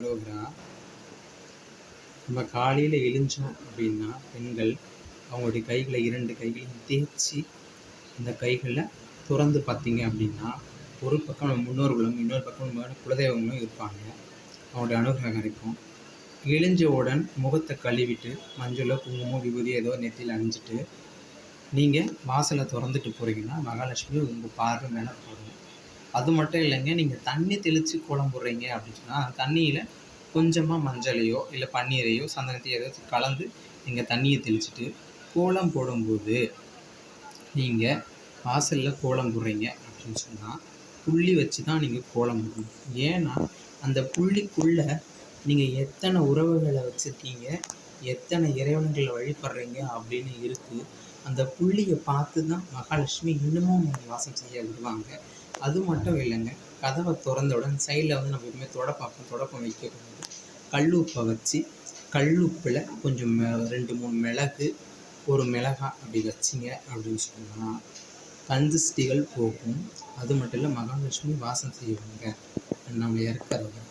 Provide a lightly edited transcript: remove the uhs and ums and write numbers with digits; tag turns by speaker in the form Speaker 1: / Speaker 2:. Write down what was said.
Speaker 1: அரோகரா. நம்ம காலையில் எழுந்தோம் அப்படின்னா பெண்கள் அவங்களுடைய கைகளை 2 கைகளையும் தேய்ச்சி இந்த கைகளை திறந்து பார்த்தீங்க அப்படின்னா ஒரு பக்கம் நம்ம முன்னோர்களும் இன்னொரு பக்கம் நம்ம குலதெய்வங்களும் இருப்பாங்க. அவங்களுடைய அனுகிரகம் இருக்கும். எழுஞ்சவுடன் முகத்தை கழுவிட்டு மஞ்சளோ குங்குமம் விபூதி ஏதோ நெத்தியில் அணிஞ்சிட்டு நீங்கள் வாசலை திறந்துட்டு போகிறீங்கன்னா மகாலட்சுமி உங்கள் பார்வை மேலே போடும். அது மட்டும் இல்லைங்க, நீங்கள் தண்ணி தெளித்து கோலம் போடுறீங்க அப்படின்னு சொன்னால் அந்த தண்ணியில் கொஞ்சமாக மஞ்சளையோ இல்லை பன்னீரையோ சந்தனத்தையோ ஏதாச்சும் கலந்து நீங்கள் தண்ணியை தெளிச்சுட்டு கோலம் போடும்போது நீங்கள் வாசலில் கோலம் போடுறீங்க அப்படின்னு சொன்னால் புள்ளி வச்சு தான் நீங்கள் கோலம் போடணும். ஏன்னா அந்த புள்ளிக்குள்ளே நீங்கள் எத்தனை உறவுகளை வச்சுருக்கீங்க, எத்தனை இறைவன்களை வழிபடுறீங்க அப்படின்னு இருக்குது. அந்த புள்ளியை பார்த்து தான் மகாலட்சுமி இன்னமும் வாசம் செய்ய விடுவாங்க. அது மட்டும் இல்லைங்க, கதவை திறந்தவுடன் சைடில் நம்ம எப்பவுமே தொடப்பம் வைக்கக்கூடாது. கல்லுப்பை வச்சு கல்லுப்பில் கொஞ்சம் 2-3 மிளகு, ஒரு மிளகாய் அப்படி வச்சிங்க அப்படின்னு சொன்னால் கந்திஷ்டிகள் போகும். அது மட்டும் இல்லை, மகாலட்சுமி வாசம் செய்வாங்க. நம்ம இறக்குறவங்க